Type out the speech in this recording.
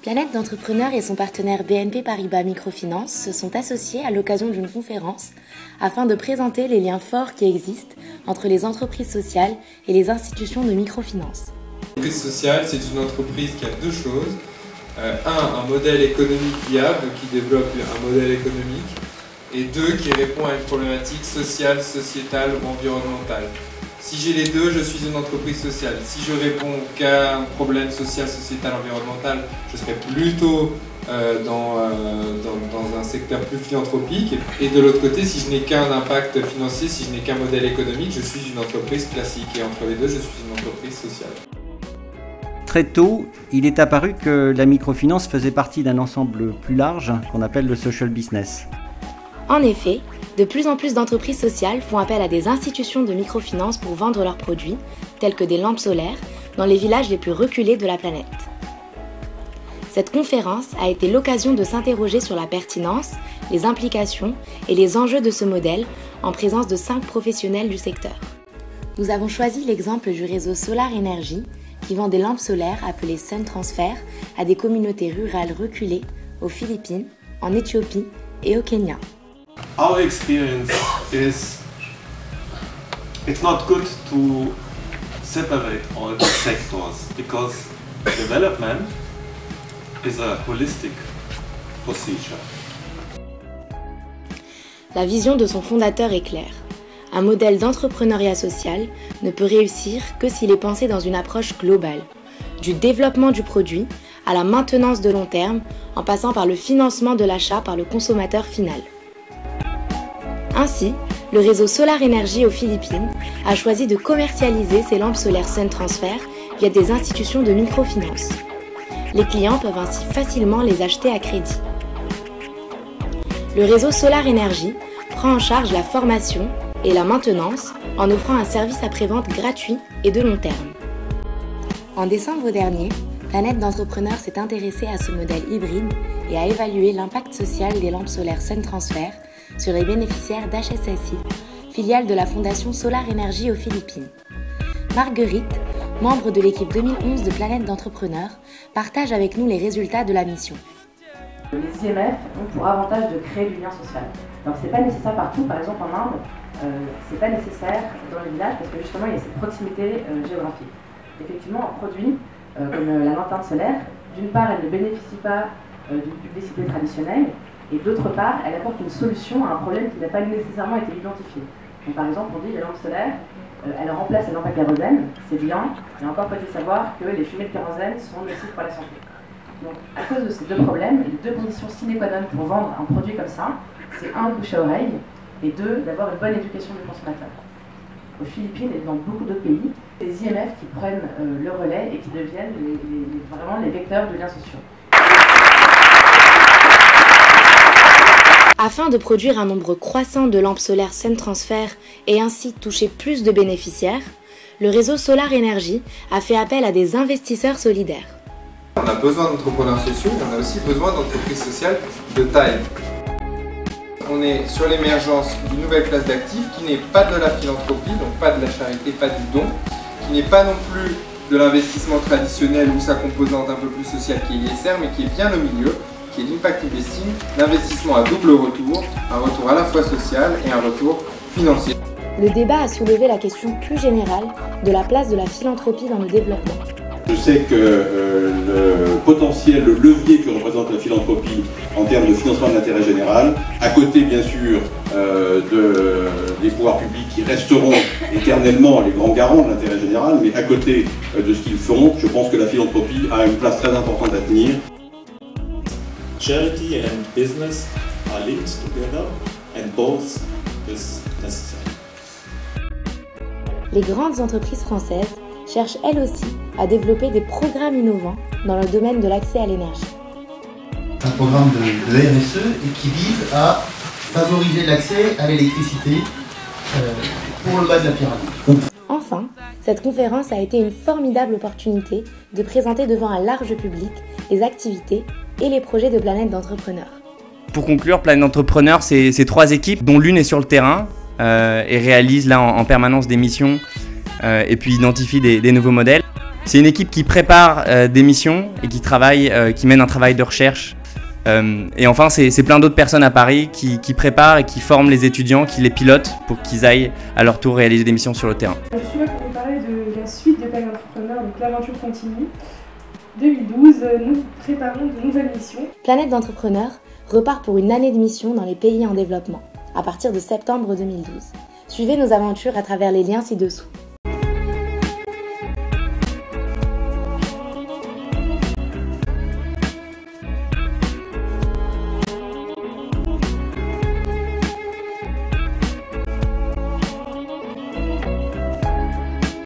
Planète d'entrepreneurs et son partenaire BNP Paribas Microfinance se sont associés à l'occasion d'une conférence afin de présenter les liens forts qui existent entre les entreprises sociales et les institutions de microfinance. L'entreprise sociale, c'est une entreprise qui a deux choses. Un modèle économique viable qui développe un modèle économique, et deux, qui répond à une problématique sociale, sociétale ou environnementale. Si j'ai les deux, je suis une entreprise sociale. Si je réponds qu'à un problème social, sociétal, environnemental, je serai plutôt dans un secteur plus philanthropique. Et de l'autre côté, si je n'ai qu'un impact financier, si je n'ai qu'un modèle économique, je suis une entreprise classique. Et entre les deux, je suis une entreprise sociale. Très tôt, il est apparu que la microfinance faisait partie d'un ensemble plus large qu'on appelle le social business. En effet, de plus en plus d'entreprises sociales font appel à des institutions de microfinance pour vendre leurs produits, tels que des lampes solaires, dans les villages les plus reculés de la planète. Cette conférence a été l'occasion de s'interroger sur la pertinence, les implications et les enjeux de ce modèle en présence de 5 professionnels du secteur. Nous avons choisi l'exemple du réseau Solar Energy qui vend des lampes solaires appelées Sun Transfer à des communautés rurales reculées aux Philippines, en Éthiopie et au Kenya. Our experience is it's not good to separate all the sectors because development is a holistic procedure. La vision de son fondateur est claire. Un modèle d'entrepreneuriat social ne peut réussir que s'il est pensé dans une approche globale, du développement du produit à la maintenance de long terme, en passant par le financement de l'achat par le consommateur final. Ainsi, le réseau Solar Energy aux Philippines a choisi de commercialiser ses lampes solaires Sun Transfer via des institutions de microfinance. Les clients peuvent ainsi facilement les acheter à crédit. Le réseau Solar Energy prend en charge la formation et la maintenance en offrant un service après-vente gratuit et de long terme. En décembre dernier, Planète d'entrepreneurs s'est intéressée à ce modèle hybride et a évalué l'impact social des lampes solaires Sun Transfer sur les bénéficiaires d'HSSI, filiale de la Fondation Solar Energy aux Philippines. Marguerite, membre de l'équipe 2011 de Planète d'entrepreneurs, partage avec nous les résultats de la mission. Les IMF ont pour avantage de créer du lien social. Donc c'est pas nécessaire partout, par exemple en Inde, c'est pas nécessaire dans les villages parce que justement il y a cette proximité géographique. Effectivement, un produit comme la lanterne solaire, d'une part elle ne bénéficie pas d'une publicité traditionnelle, et d'autre part, elle apporte une solution à un problème qui n'a pas nécessairement été identifié. Donc, par exemple, on dit que la lampe solaire, elle remplace la lampe à kérosène, c'est bien, mais encore faut-il savoir que les fumées de kérosène sont nocives pour la santé. Donc, à cause de ces deux problèmes, les deux conditions sine qua non pour vendre un produit comme ça, c'est un, bouche à oreille, et deux, d'avoir une bonne éducation du consommateur. Aux Philippines et dans beaucoup d'autres pays, les IMF qui prennent le relais et qui deviennent vraiment les vecteurs de liens sociaux. Afin de produire un nombre croissant de lampes solaires Sun Transfer et ainsi toucher plus de bénéficiaires, le réseau Solar Energy a fait appel à des investisseurs solidaires. On a besoin d'entrepreneurs sociaux, mais on a aussi besoin d'entreprises sociales de taille. On est sur l'émergence d'une nouvelle classe d'actifs qui n'est pas de la philanthropie, donc pas de la charité, pas du don, qui n'est pas non plus de l'investissement traditionnel ou sa composante un peu plus sociale qui est l'ISR, mais qui est bien au milieu, qui est l'impact investing, l'investissement à double retour, un retour à la fois social et un retour financier. Le débat a soulevé la question plus générale de la place de la philanthropie dans le développement. Je sais que le potentiel, le levier que représente la philanthropie en termes de financement de l'intérêt général, à côté bien sûr des pouvoirs publics qui resteront éternellement les grands garants de l'intérêt général, mais à côté de ce qu'ils feront, je pense que la philanthropie a une place très importante à tenir. Charity and business are linked together and both is necessary. Les grandes entreprises françaises cherchent elles aussi à développer des programmes innovants dans le domaine de l'accès à l'énergie. Un programme de RSE et qui vise à favoriser l'accès à l'électricité pour le bas de la pyramide. Enfin, cette conférence a été une formidable opportunité de présenter devant un large public les activités et les projets de Planète d'entrepreneurs. Pour conclure, Planète d'entrepreneurs, c'est 3 équipes dont l'une est sur le terrain et réalise là en permanence des missions et puis identifie des nouveaux modèles. C'est une équipe qui prépare des missions et qui mène un travail de recherche. Et enfin, c'est plein d'autres personnes à Paris qui préparent et qui forment les étudiants, qui les pilotent pour qu'ils aillent à leur tour réaliser des missions sur le terrain. Je suis là pour vous parler de la suite de Planète d'entrepreneurs, donc l'aventure continue. 2012, nous préparons de nouvelles missions. Planète d'entrepreneurs repart pour une année de mission dans les pays en développement, à partir de septembre 2012. Suivez nos aventures à travers les liens ci-dessous.